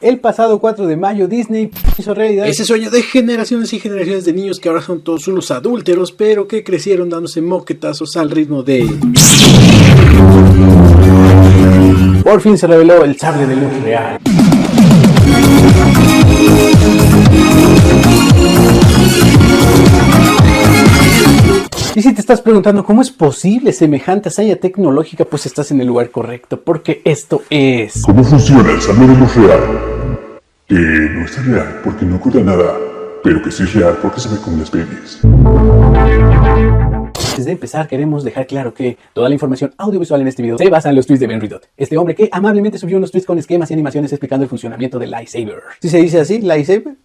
El pasado 4 de mayo Disney hizo realidad ese sueño de generaciones y generaciones de niños que ahora son todos unos adúlteros, pero que crecieron dándose moquetazos al ritmo de... Por fin se reveló el sable de luz real. Y si te estás preguntando cómo es posible semejante hazaña tecnológica, pues estás en el lugar correcto, porque esto es... ¿Cómo funciona el sable de luz real? Que no es real porque no ocurre nada, pero que sí es real porque se ve como las babies. Antes de empezar, queremos dejar claro que toda la información audiovisual en este video se basa en los tweets de Ben Ridot, este hombre que amablemente subió unos tweets con esquemas y animaciones explicando el funcionamiento del lightsaber. ¿Sí se dice así? ¿Lightsaber?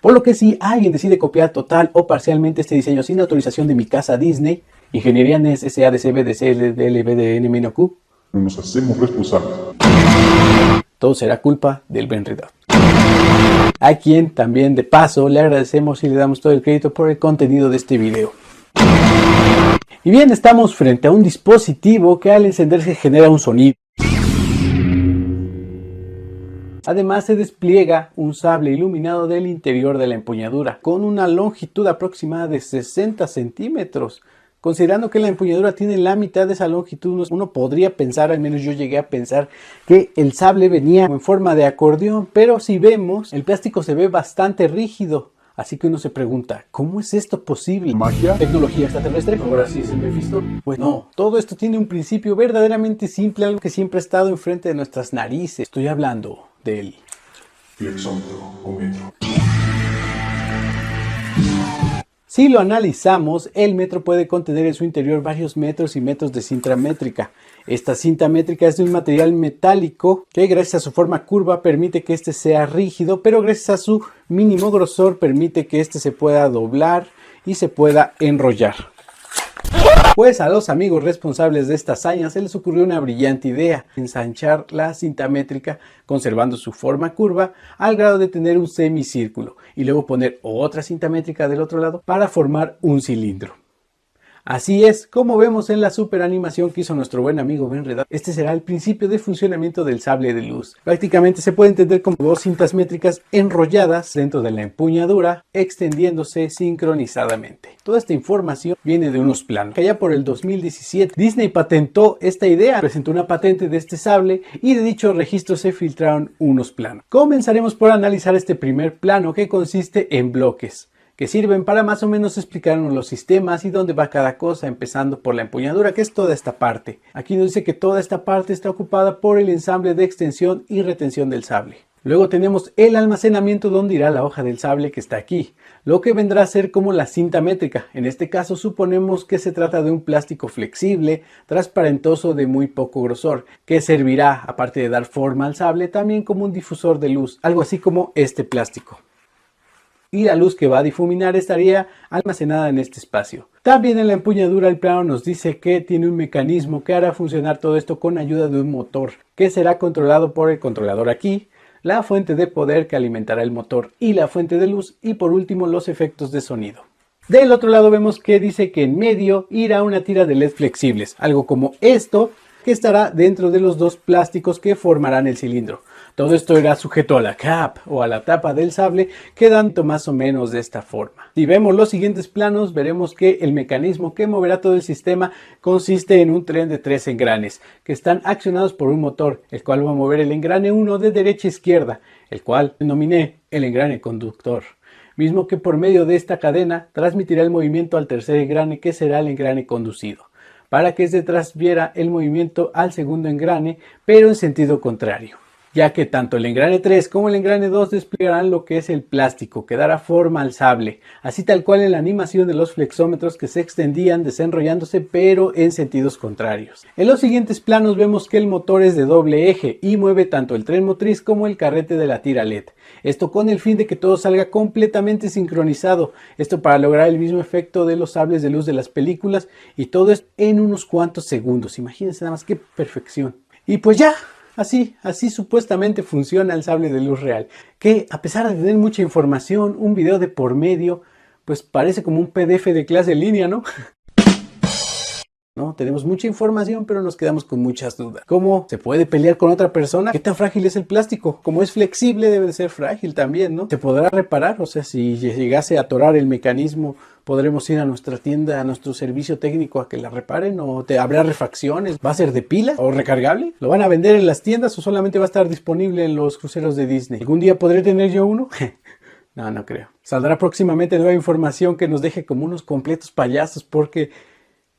Por lo que si alguien decide copiar total o parcialmente este diseño sin autorización de mi casa Disney, Ingeniería NES SADCBDCLDLBDNMNQ, no nos hacemos responsables. Todo será culpa del Ben Ridot, a quien también de paso le agradecemos y le damos todo el crédito por el contenido de este video. Y bien, estamos frente a un dispositivo que al encenderse genera un sonido. Además se despliega un sable iluminado del interior de la empuñadura con una longitud aproximada de 60 centímetros. Considerando que la empuñadura tiene la mitad de esa longitud, uno podría pensar, al menos yo llegué a pensar, que el sable venía en forma de acordeón, pero si vemos, el plástico se ve bastante rígido. Así que uno se pregunta, ¿cómo es esto posible? ¿Magia? ¿Tecnología extraterrestre? ¿Ahora sí se me visto? Pues no, todo esto tiene un principio verdaderamente simple, algo que siempre ha estado enfrente de nuestras narices. Estoy hablando del flexómetro o metro. Si lo analizamos, el metro puede contener en su interior varios metros y metros de cinta métrica. Esta cinta métrica es de un material metálico que gracias a su forma curva permite que este sea rígido, pero gracias a su mínimo grosor permite que este se pueda doblar y se pueda enrollar. Pues a los amigos responsables de esta hazaña se les ocurrió una brillante idea: ensanchar la cinta métrica conservando su forma curva al grado de tener un semicírculo y luego poner otra cinta métrica del otro lado para formar un cilindro. Así es, como vemos en la super animación que hizo nuestro buen amigo Ben Ridot, este será el principio de funcionamiento del sable de luz. Prácticamente se puede entender como dos cintas métricas enrolladas dentro de la empuñadura, extendiéndose sincronizadamente. Toda esta información viene de unos planos que allá por el 2017 Disney patentó esta idea, presentó una patente de este sable y de dicho registro se filtraron unos planos. Comenzaremos por analizar este primer plano, que consiste en bloques que sirven para más o menos explicarnos los sistemas y dónde va cada cosa, empezando por la empuñadura, que es toda esta parte. Aquí nos dice que toda esta parte está ocupada por el ensamble de extensión y retención del sable. Luego tenemos el almacenamiento, donde irá la hoja del sable, que está aquí, lo que vendrá a ser como la cinta métrica. En este caso suponemos que se trata de un plástico flexible, transparentoso de muy poco grosor, que servirá, aparte de dar forma al sable, también como un difusor de luz, algo así como este plástico. Y la luz que va a difuminar estaría almacenada en este espacio. También en la empuñadura el plano nos dice que tiene un mecanismo que hará funcionar todo esto con ayuda de un motor, que será controlado por el controlador aquí, la fuente de poder que alimentará el motor y la fuente de luz, y por último los efectos de sonido. Del otro lado vemos que dice que en medio irá una tira de LED flexibles, algo como esto, que estará dentro de los dos plásticos que formarán el cilindro. Todo esto irá sujeto a la cap o a la tapa del sable, quedando más o menos de esta forma. Si vemos los siguientes planos, veremos que el mecanismo que moverá todo el sistema consiste en un tren de 3 engranes, que están accionados por un motor, el cual va a mover el engrane 1 de derecha a izquierda, el cual denominé el engrane conductor, mismo que por medio de esta cadena transmitirá el movimiento al tercer engrane, que será el engrane conducido, para que este transfiera el movimiento al segundo engrane, pero en sentido contrario, ya que tanto el engrane 3 como el engrane 2 desplegarán lo que es el plástico que dará forma al sable, así tal cual en la animación de los flexómetros, que se extendían desenrollándose pero en sentidos contrarios. En los siguientes planos vemos que el motor es de doble eje y mueve tanto el tren motriz como el carrete de la tira LED. Esto con el fin de que todo salga completamente sincronizado, esto para lograr el mismo efecto de los sables de luz de las películas, y todo esto en unos cuantos segundos. Imagínense nada más qué perfección. Y pues ya, así supuestamente funciona el sable de luz real, que a pesar de tener mucha información, un video de por medio, pues parece como un PDF de clase en línea, ¿no? ¿no? Tenemos mucha información, pero nos quedamos con muchas dudas. ¿Cómo se puede pelear con otra persona? ¿Qué tan frágil es el plástico? Como es flexible, debe de ser frágil también, ¿no? ¿Se podrá reparar? O sea, si llegase a atorar el mecanismo, ¿podremos ir a nuestra tienda, a nuestro servicio técnico a que la reparen? ¿O habrá refacciones? ¿Va a ser de pila o recargable? ¿Lo van a vender en las tiendas o solamente va a estar disponible en los cruceros de Disney? ¿Algún día podré tener yo uno? No, no creo. Saldrá próximamente nueva información que nos deje como unos completos payasos porque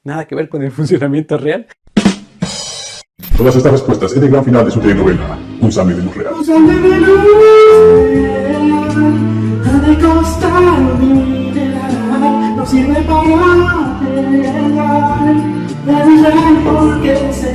nada que ver con el funcionamiento real. Todas estas respuestas en el gran final de su telenovela, Un Sami de Luz Real. Un sami de luz ha de costar mi ideal, no sirve para pelear, de real porque se